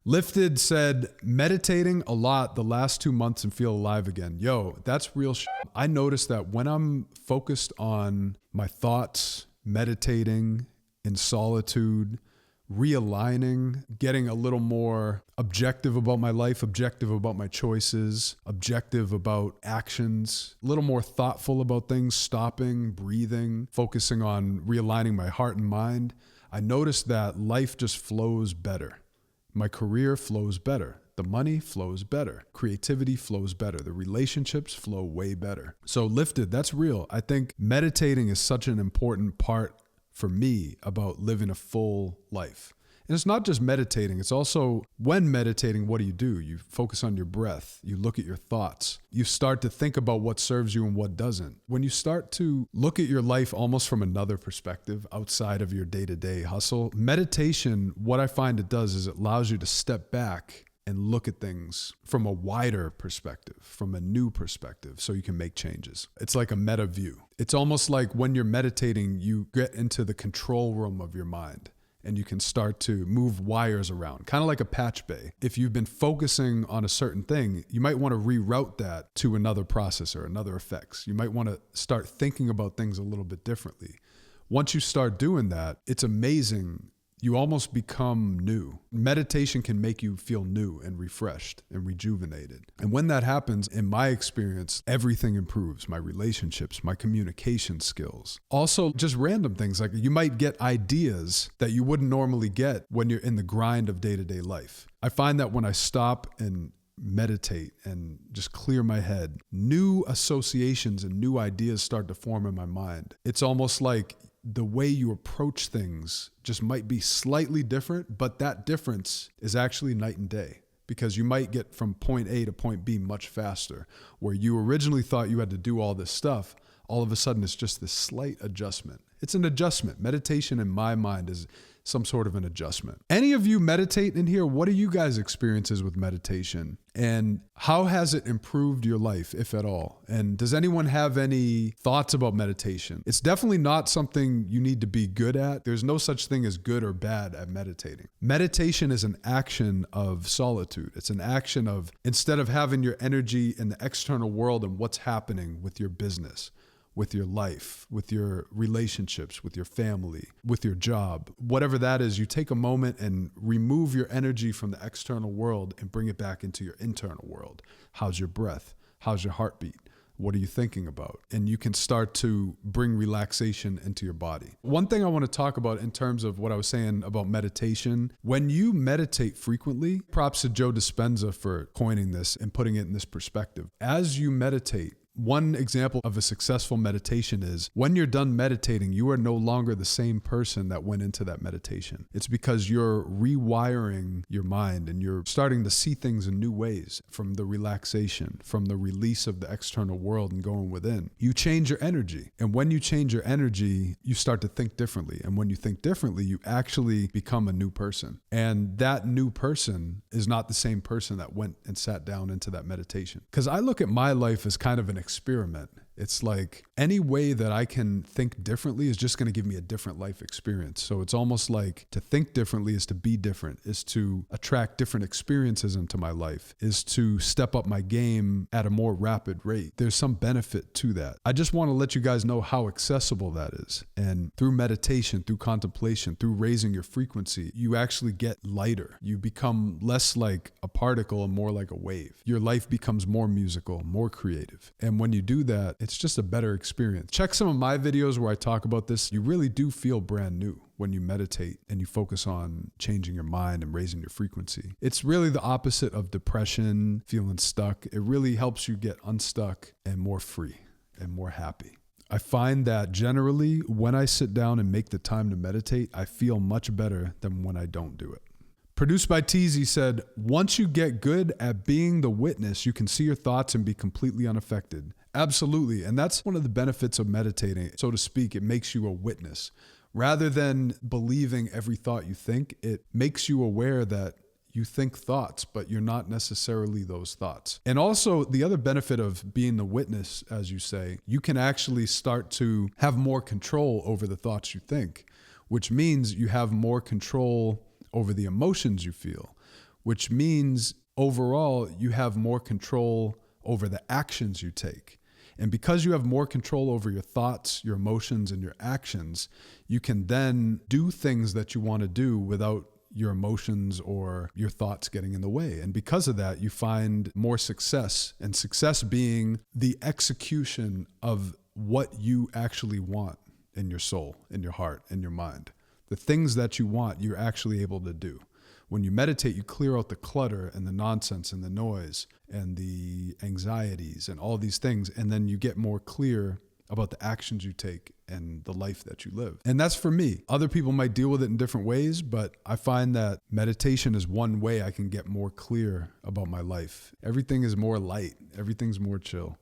Lifted said, meditating a lot the last 2 months and feel alive again. Yo, that's real shit. I noticed that when I'm focused on my thoughts, meditating in solitude, realigning, getting a little more objective about my life, objective about my choices, objective about actions, a little more thoughtful about things, stopping, breathing, focusing on realigning my heart and mind, I noticed that life just flows better. My career flows better. The money flows better. Creativity flows better. The relationships flow way better. So Lifted, that's real. I think meditating is such an important part for me about living a full life. And it's not just meditating. It's also when meditating, what do? You focus on your breath. You look at your thoughts. You start to think about what serves you and what doesn't. When you start to look at your life almost from another perspective outside of your day-to-day hustle, meditation, what I find it does is it allows you to step back and look at things from a wider perspective, from a new perspective, so you can make changes. It's like a meta view. It's almost like when you're meditating, you get into the control room of your mind and you can start to move wires around, kind of like a patch bay. If you've been focusing on a certain thing, you might want to reroute that to another processor, another effects. You might want to start thinking about things a little bit differently. Once you start doing that, it's amazing. You almost become new. Meditation can make you feel new and refreshed and rejuvenated. And when that happens, in my experience, everything improves. My relationships, my communication skills. Also, just random things like you might get ideas that you wouldn't normally get when you're in the grind of day-to-day life. I find that when I stop and meditate and just clear my head, new associations and new ideas start to form in my mind. It's almost like the way you approach things just might be slightly different, but that difference is actually night and day because you might get from point A to point B much faster. Where you originally thought you had to do all this stuff, all of a sudden it's just this slight adjustment. It's an adjustment. Meditation in my mind is some sort of an adjustment. Any of you meditate in here? What are you guys' experiences with meditation? And how has it improved your life, if at all? And does anyone have any thoughts about meditation? It's definitely not something you need to be good at. There's no such thing as good or bad at meditating. Meditation is an action of solitude. It's an action of, instead of having your energy in the external world and what's happening with your business, with your life, with your relationships, with your family, with your job, whatever that is, you take a moment and remove your energy from the external world and bring it back into your internal world. How's your breath? How's your heartbeat? What are you thinking about? And you can start to bring relaxation into your body. One thing I want to talk about in terms of what I was saying about meditation, when you meditate frequently, props to Joe Dispenza for coining this and putting it in this perspective. As you meditate, one example of a successful meditation is when you're done meditating, you are no longer the same person that went into that meditation. It's because you're rewiring your mind and you're starting to see things in new ways from the relaxation, from the release of the external world and going within. You change your energy. And when you change your energy, you start to think differently. And when you think differently, you actually become a new person. And that new person is not the same person that went and sat down into that meditation. Because I look at my life as kind of an experiment. It's like any way that I can think differently is just going to give me a different life experience. So it's almost like to think differently is to be different, is to attract different experiences into my life, is to step up my game at a more rapid rate. There's some benefit to that. I just want to let you guys know how accessible that is. And through meditation, through contemplation, through raising your frequency, you actually get lighter. You become less like a particle and more like a wave. Your life becomes more musical, more creative. And when you do that, it's just a better experience. Check some of my videos where I talk about this. You really do feel brand new when you meditate and you focus on changing your mind and raising your frequency. It's really the opposite of depression, feeling stuck. It really helps you get unstuck and more free and more happy. I find that generally when I sit down and make the time to meditate, I feel much better than when I don't do it. Produced by Teasy said, once you get good at being the witness, you can see your thoughts and be completely unaffected. Absolutely. And that's one of the benefits of meditating, so to speak. It makes you a witness. Rather than believing every thought you think, it makes you aware that you think thoughts, but you're not necessarily those thoughts. And also the other benefit of being the witness, as you say, you can actually start to have more control over the thoughts you think, which means you have more control over the emotions you feel, which means overall you have more control over the actions you take. And because you have more control over your thoughts, your emotions, and your actions, you can then do things that you want to do without your emotions or your thoughts getting in the way. And because of that, you find more success, and success being the execution of what you actually want in your soul, in your heart, in your mind. The things that you want, you're actually able to do. When you meditate, you clear out the clutter and the nonsense and the noise and the anxieties and all these things. And then you get more clear about the actions you take and the life that you live. And that's for me. Other people might deal with it in different ways, but I find that meditation is one way I can get more clear about my life. Everything is more light. Everything's more chill.